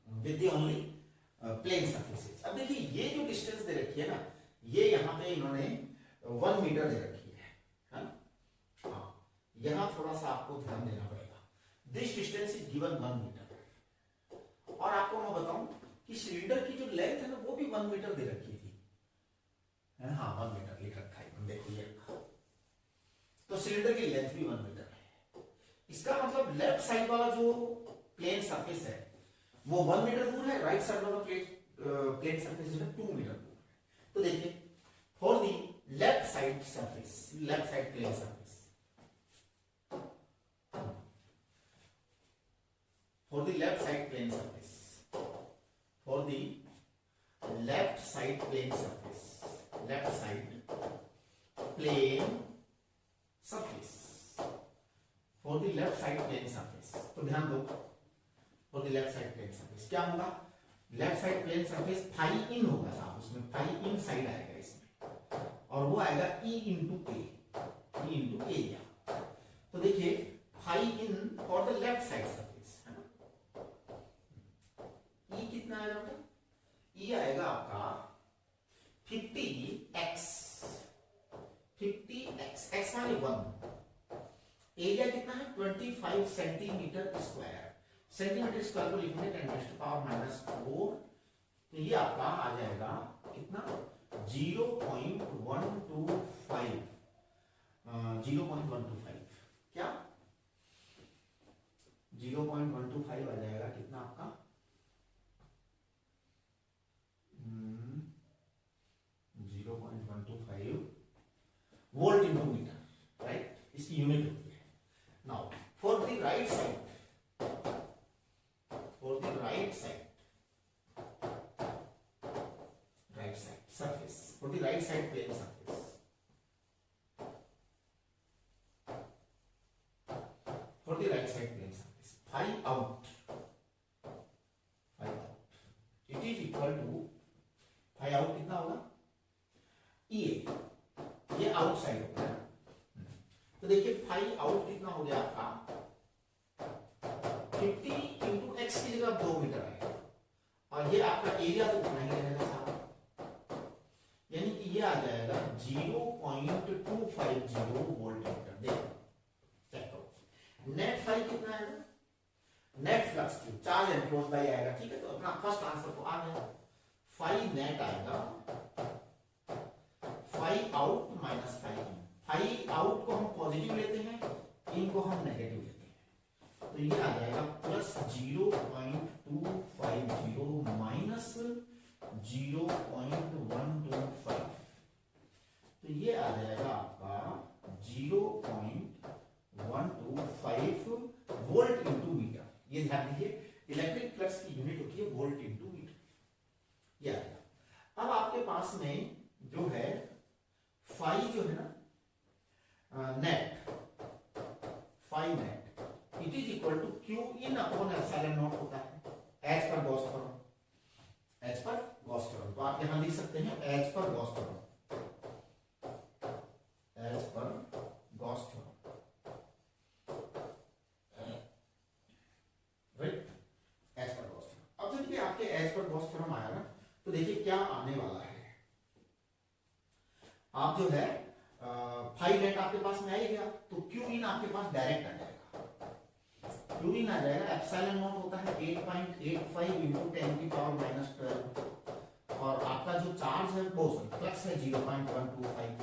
with the only plane surfaces. अब देखिए ये जो डिस्टेंस दे रखी है ना, ये यहाँ पे इन्होंने 1 मीटर दे रखी है हाँ? यहाँ थोड़ा सा आपको ध्यान देना पड़ेगा। This distance is given 1 metre. और आपको मैं बताऊं कि सिलेंडर की जो लेंथ है ना वो भी 1 मीटर दे रखी थी, है हाँ 1 मीटर लिख रखा है, देखो ये रखा। तो सिलेंडर की लेंथ भी 1 मीटर है। इसका मतलब लेफ्ट साइड वाला जो प्लेन सरफेस है वो 1 मीटर दूर है, राइट साइड वाला प्लेन सरफेस जो है 2 मीटर दूर है। तो देखिए for the left side surface, left side plane surface, for the left side plane surface, for the left side plane surface, left side plane surface, for the left side plane surface. तो ध्यान दो, for the left side plane surface क्या होगा, left side plane surface phi in होगा साहब, उसमें phi इन side आएगा इसमें, और वो आएगा ई इंटू एरिया। तो देखिए phi in for the left side surface है ना, ई कितना आएगा बेटा, ई आएगा आपका 50x, 50x, x माने 1, एरिया कितना है 25 सेंटीमीटर स्क्वायर। सेंटीमीटर स्क्वायर को लिखेंगे 10⁻⁴, तो ये आपका आ जाएगा कितना 0.125, 0.125 क्या 0.125 आ जाएगा कितना आपका 0.125 वोल्ट इंटू मीटर, राइट, इसकी यूनिट होती है। Now for the right side, for the right side surface, for the right side plane surface, for the right side plane surface, phi out, it is equal to phi out कितना होगा EA, ये outside होगा। तो देखिए phi out कितना हो गया आपका 50 इंटू एक्स की जगह 2 मीटर आएगा, और ये आपका एरिया तो उतना ही रहेगा साहब, यानी कि ये आ जाएगा 0.250 वोल्ट मीटर। देखो चेक करो, नेट फाई कितना आएगा, net flux through charge enclose by आएगा, ठीक है। तो अपना फर्स्ट आंसर तो आ गया, फाई नेट आएगा फाई आउट माइनस फाई इन। फाई आउट को हम पॉजिटिव लेते हैं, इन को हम नेगेटिव लेते हैं, तो ये आ जाएगा प्लस 0.250 माइनस 0.125, तो ये आ जाएगा आपका 0.125 वोल्ट इंटू मीटर। ये ध्यान दीजिए इलेक्ट्रिक फ्लक्स की यूनिट होती है वोल्ट इंटू मीटर, ये आ गया। अब आपके पास में जो है फाई जो है ना net, phi net it is equal to Q in upon epsilon naught होता है, as per Gauss theorem, as per Gauss theorem. तो आप यहां लिख सकते हैं as per Gauss theorem, as per Gauss theorem, right, as per Gauss theorem. अब जब भी आपके एच पर गॉस थ्योरम आया ना, तो देखिए क्या आने वाला है, आप जो है फाई नेट आपके पास में आ ही गया, तो क्यू इन आपके पास डायरेक्ट आ जाएगा, क्यू इन आ जाएगा, एप्सिलॉन नॉट होता है 8.85 इंटू 10⁻⁻12, और आपका जो चार्ज है वो फ्लक्स है 0.125,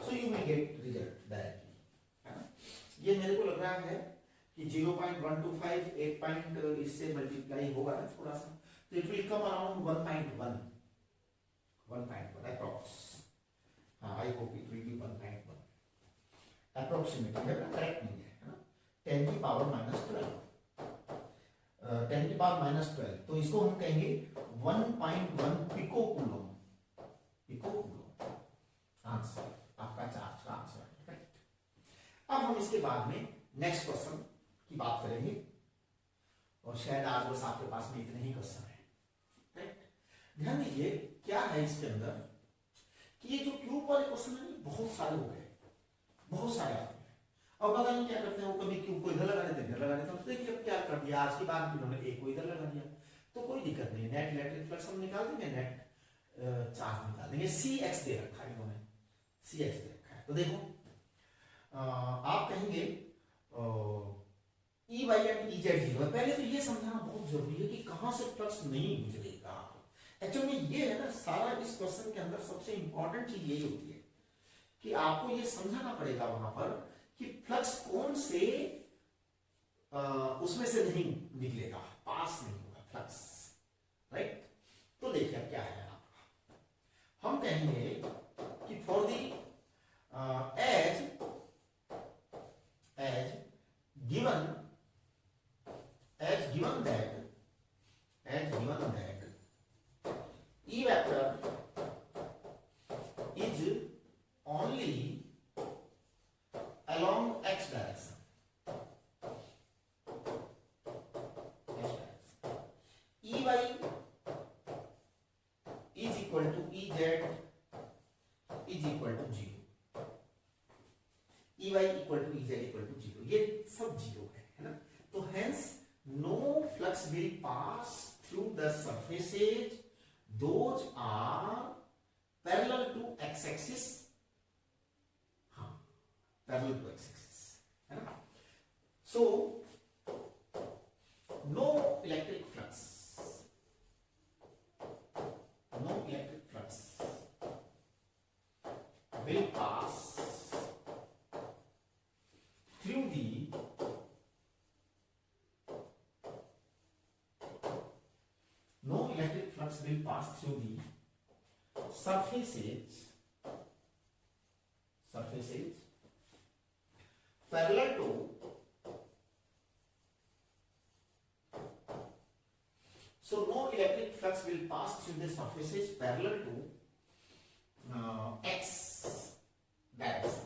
so you will get result directly, है ना। ये मेरे को लग रहा है कि 0.125 8 इससे मल्टीप्लाई होगा ना थोड़ा सा, तो it will come around 1.1 approx, I hope it will B 1.1 approximately, correct नहीं है ना, 10⁻⁻12, 10⁻⁻12, तो इसको हम कहेंगे 1.1 पिको कूलम, आंसर आपका चार्ज का आंसर है, राइट। अब हम इसके बाद में नेक्स्ट क्वेश्चन की बात करेंगे, और शायद आज बस आपके पास में इतने ही क्वेश्चन है, राइट। ध्यान दीजिए क्या है इसके अंदर कि ये जो क्यूब वाले क्वेश्चन है बहुत सारे हो गए, बहुत सारे आते हैं। अब पता नहीं क्या करते हैं, वो कभी क्यूब को इधर लगा देते हैं, इधर लगा देते हैं। तो देखिए अब क्या कर दिया, आज की बात इन्होंने एक को इधर लगा दिया, तो कोई दिक्कत नहीं। नेट इलेक्ट्रिक फ्लक्स हम निकाल देंगे, नेट चार्ज निकाल देंगे। सी एक्स दे रखा है इन्होंने, सी एक्स दे रखा है। तो देखो आप कहेंगे E Y and E Z zero है। पहले तो ये समझाना बहुत जरूरी है कि कहां से फ्लक्स नहीं गुजरेगा। एक्चुअली में ये है ना, सारा इस क्वेश्चन के अंदर सबसे इंपॉर्टेंट चीज यही होती है कि आपको ये समझाना पड़ेगा वहां पर कि फ्लक्स कौन से उसमें से नहीं निकलेगा, पास नहीं होगा फ्लक्स, राइट। तो देखिए क्या है आपका, हम कहेंगे कि for the as given that E vector is only along x direction, Ey is equal to Ez is equal to 0, Ey equal to Ez equal to 0, ये सब 0 है ना। तो hence no flux will pass through the surfaces, those are parallel to x-axis, हाँ parallel to x-axis है ना। So no electric flux will pass through the will pass through the surfaces parallel to no electric flux will pass through the surfaces parallel to x direction।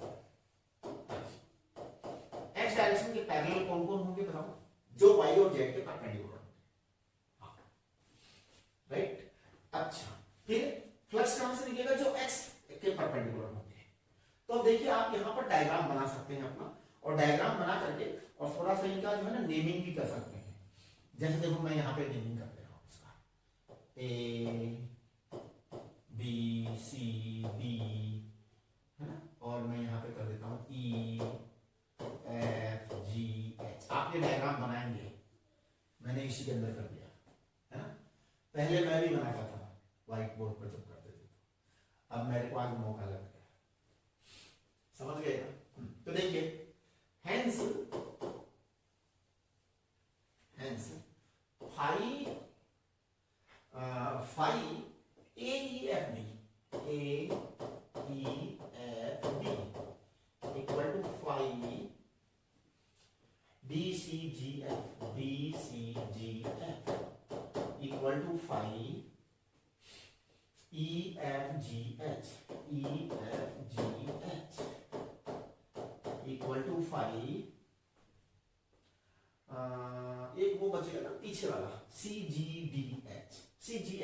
x direction के parallel कौन कौन होंगे बताओ, जो y और z के perpendicular, right. अच्छा फिर फ्लक्स कहां से निकलेगा, जो x के परपेंडिकुलर होंगे। तो अब देखिए आप यहां पर डायग्राम बना सकते हैं अपना, और डायग्राम बना करके और थोड़ा सा इनका जो है ना नेमिंग भी कर सकते हैं। जैसे देखो मैं यहां पे नेमिंग कर दे रहा हूं इसका, ए बी सी डी है ना, और मैं यहां पे कर देता हूं ई एफ जी एच। आप ये डायग्राम बनाएंगे, मैंने इसी के अंदर कर दिया है ना। पहले मैं भी बनाता था व्हाइट बोर्ड पर जब करते थे, अब मेरे को आज मौका लग गया, समझ गए ना। तो देखिए hence phi A E F D equal to phi B C G F equal to phi E F G H equal to phi एक वो बचेगा ना पीछे वाला C G H D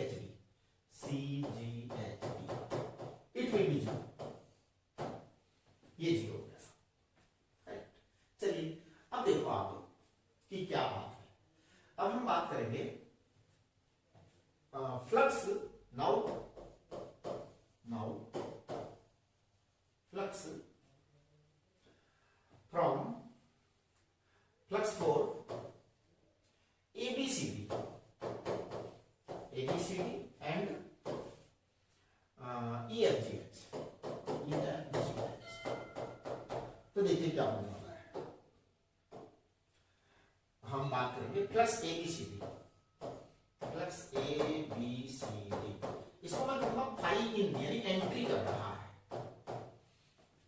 it will be zero, ये zero हो गया, right. चलिए अब देखो आप कि क्या बात है। अब हम बात करेंगे flux now flux from flux for ABCD and EFGH। तो देखिए क्या होने वाला है, हम बात करेंगे फ्लक्स ABCD, इसको मैं कहूंगा फाई इन, यानी एंट्री कर रहा है।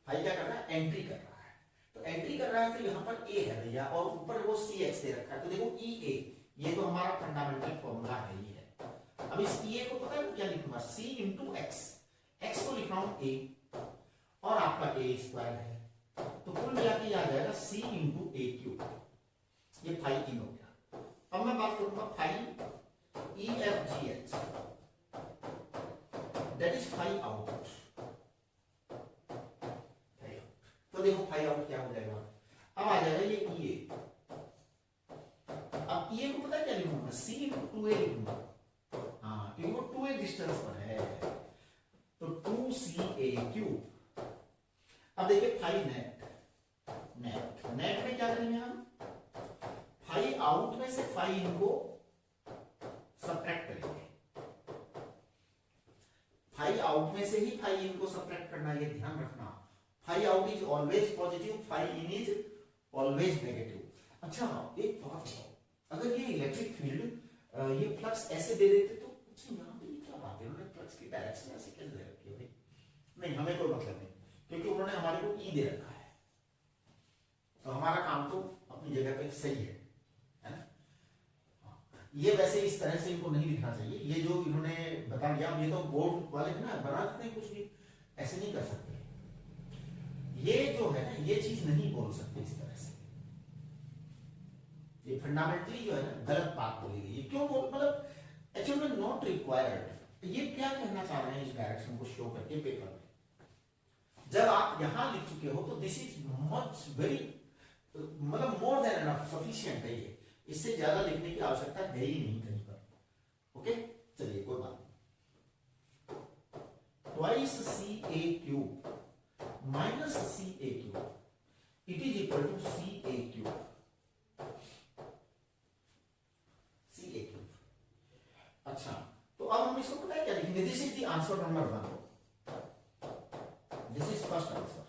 फाई क्या कर रहा है, एंट्री कर रहा है। तो एंट्री कर रहा है, तो यहां पर A है भैया, और ऊपर वो CX दे रखा है। तो देखो EA, ये तो हमारा फंडामेंटल फॉर्मूला है ही है। अब इस EA को पता है क्या लिखूंगा, C इंटू एक्स, एक्स को लिख रहा हूं A, और आपका A स्क्वायर है, तो कुल मिला के आ जाएगा C इंटू A क्यूब। ये फाई इन हो गया। अब मैं ये को पता है क्या लिखूंगा मैं, c इंटू 2a लिखूंगा। हाँ, क्योंकि वो 2a डिस्टेंस पर है, तो 2ca क्यूब। अब देखिए फाई नेट, नेट में क्या करेंगे हम, फाई आउट में से फाई इन को सब्ट्रैक्ट करेंगे। फाई आउट में से ही फाई इन को सब्ट्रैक्ट करना, ये ध्यान रखना। Phi out is always positive, phi in is always negative. अच्छा एक बात बताओ, अगर ये इलेक्ट्रिक फील्ड ये फ्लक्स ऐसे दे देते तो अच्छा, यहाँ पे क्या बात है, उन्होंने फ्लक्स की डायरेक्शन ऐसे कैसे दे रखी है भाई? नहीं, हमें कोई मतलब नहीं, क्योंकि उन्होंने हमारे को ई दे रखा है, तो हमारा काम तो अपनी जगह पे सही है ना। ये वैसे इस तरह से इनको नहीं लिखना चाहिए, ये जो इन्होंने बता दिया, ये तो बोर्ड वाले है ना, बना देते हैं कुछ भी, ऐसे नहीं कर सकते। ये जो है ना, ये चीज नहीं बोल सकते इस तरह से, ये फंडामेंटली जो है ना गलत बात बोली गई है। क्यों बोल, मतलब एक्चुअली नॉट रिक्वायर्ड। ये क्या कहना चाह रहे हैं इस डायरेक्शन को शो करके पेपर में? जब आप यहां लिख चुके हो तो दिस इज मच वेरी, मतलब मोर देन एनफ, सफिशिएंट है ये, इससे ज्यादा लिखने की आवश्यकता है ही नहीं कहीं पर। ओके, चलिए कोई बात नहीं। Twice C A cube minus C A cube it is equal to C A cube, C A cube. अच्छा, तो अब हम इसको पता है क्या लिखेंगे, this is the answer number 1, this is first answer,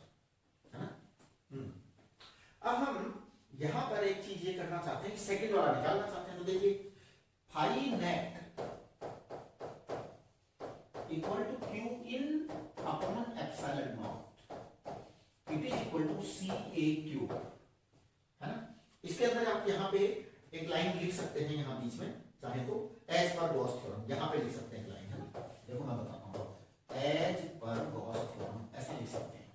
है ना। अब हम यहां पर एक चीज ये करना चाहते हैं कि सेकंड वाला निकालना चाहते हैं, तो देखिए phi net equal to Q in upon epsilon naught it is equal to C A cube, है ना। इसके अंदर आप यहां पे एक लाइन लिख सकते हैं, यहां बीच में चाहे तो एज पर गॉस थ्योरम यहां पे लिख सकते हैं एक लाइन, है ना। देखो मैं बताता हूं, एज पर गॉस थ्योरम ऐसा लिख सकते हैं,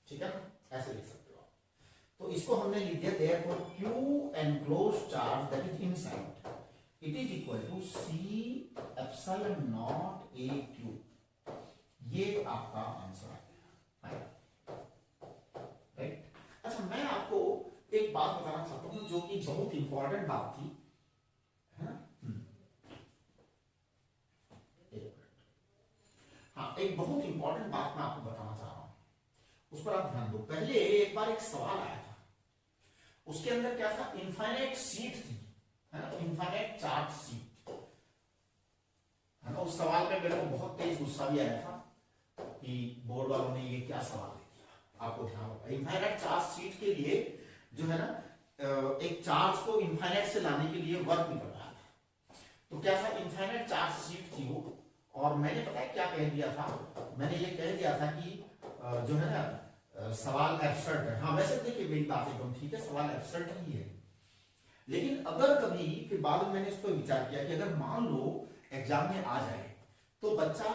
ठीक है, ऐसे लिख सकते हो। तो इसको हमने लिख दिया therefore Q enclose charge that is inside it is equal to C epsilon naught A cube. ये आपका आंसर आ गया, राइट। अच्छा, मैं आपको एक बात बताना चाहता हूं जो कि बहुत इंपॉर्टेंट बात थी, है ना। हाँ, एक बहुत इंपॉर्टेंट बात मैं आपको बताना चाह रहा हूं, उस पर आप ध्यान दो। पहले एक बार एक सवाल आया था, उसके अंदर क्या था, इनफाइनाइट सीट थी, है ना, इनफाइनाइट चार्ज सीट, है ना। उस सवाल पे मेरे को बहुत तेज गुस्सा भी आया था कि बोर्ड वालों ने ये क्या सवाल दे दिया। आपको ध्यान होगा, इनफाइनाइट चार्ज सीट के लिए जो है ना, एक चार्ज को इनफाइनाइट से लाने के लिए वर्क भी कर रहा था। तो क्या था, इनफाइनाइट चार्ज सीट थी वो, और मैंने पता है क्या कह दिया था, मैंने ये कह दिया था कि जो है ना सवाल एब्सर्ड है। हाँ, वैसे देखिए मेरी बात एकदम ठीक है, सवाल एब्सर्ड ही है, लेकिन अगर कभी फिर बाद में मैंने इस पर विचार किया कि अगर मान लो एग्जाम में आ जाए तो बच्चा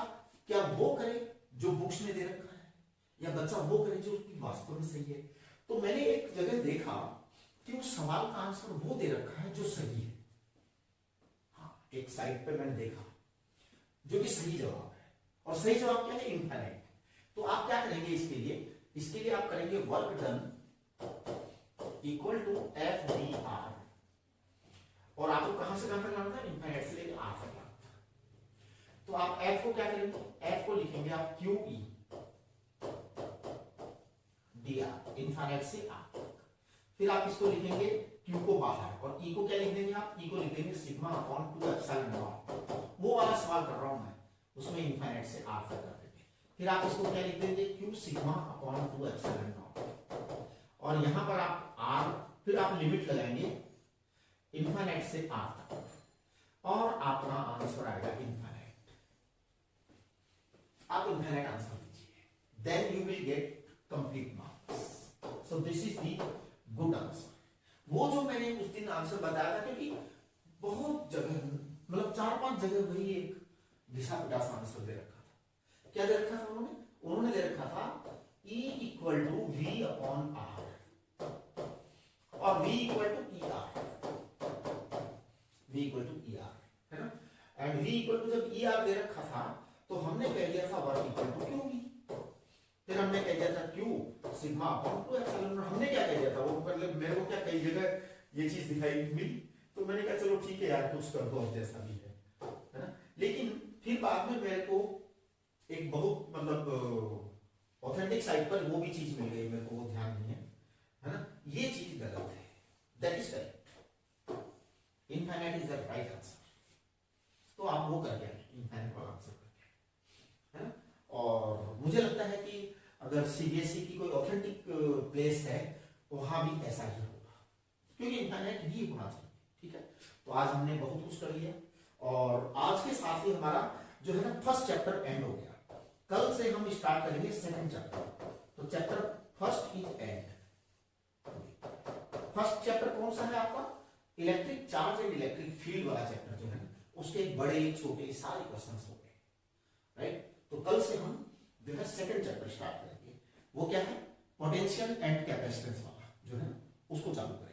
क्या वो करे जो बुक्स में दे रखा है, या बच्चा वो करे जो उसकी वास्तव में सही है। तो मैंने एक जगह देखा कि उस सवाल का आंसर वो दे रखा है जो सही है। हाँ, एक साइड पे मैंने देखा जो कि सही जवाब है, और सही जवाब क्या है, इनफाइनाइट। तो आप क्या करेंगे इसके लिए आप करेंगे work done equal to F D R, और आपको कहां से कहां तक लाना था, इनफाइनाइट से लेकर आर तक लाना था। तो आप एफ को क्या करेंगे, एफ को लिखेंगे आप Q E D R, infinite से आर तक। फिर आप इसको लिखेंगे क्यू को बाहर, और ई को क्या लिख देंगे आप, ई को लिख देंगे सिग्मा अपॉन 2 एप्सिलॉन नॉट। वो वाला सवाल कर रहा हूं मैं, उसमें इनफाइनाइट से आर तक कर देंगे। फिर आप इसको क्या लिख देंगे, Q sigma upon 2 epsilon not, और यहां पर आप आर, फिर आप लिमिट लगाएंगे इनफाइनाइट से आर तक, और आपका आंसर आएगा इनफाइनाइट। आप इनफाइनाइट आंसर दीजिए, then you will get complete marks. So this is the good answer. वो जो मैंने उस दिन आंसर बताया था, क्योंकि बहुत जगह, मतलब 4-5 जगह वही एक घिसा पिटा सा आंसर दे रखा था। क्या दे रखा था उन्होंने दे रखा था E equal to V upon R, और V equal to E R, V equal to E R, है ना। एंड V इक्वल टू जब ई आर दे रखा था तो हमने कह दिया था वर्क इक्वल टू क्यू भी, फिर हमने कह दिया था Q sigma upon 2 epsilon not. हमने क्या कह दिया था, वो मतलब मेरे को क्या कई जगह ये चीज दिखाई मिली, तो मैंने कहा चलो ठीक है यार कुछ कर दो अब जैसा भी है ना। लेकिन फिर बाद में मेरे को एक बहुत मतलब ऑथेंटिक साइट पर वो भी चीज मिल गई मेरे को, वो ध्यान नहीं है ना। ये चीज गलत है, that is correct, infinite is the right answer. तो आप वो कर गए, इनफाइनाइट वाला आंसर कर गए, है ना। और मुझे लगता है कि अगर सीबीएसई की कोई ऑथेंटिक प्लेस है वहां भी ऐसा ही होगा, क्योंकि इनफाइनाइट ही होना चाहिए, ठीक है। तो आज हमने बहुत कुछ कर लिया, और आज के साथ ही हमारा जो है ना फर्स्ट चैप्टर एंड हो गया। कल से हम स्टार्ट करेंगे सेकंड चैप्टर। तो chapter first is and. First chapter कौन सा है आपका, electric charge and electric field वाला चैप्टर जो है ना, उसके बड़े छोटे सारे क्वेश्चंस हो गए, राइट। तो कल से हम जो है सेकंड चैप्टर स्टार्ट करेंगे, वो क्या है, पोटेंशियल एंड कैपेसिटेंस वाला जो है ना, उसको चालू करेंगे।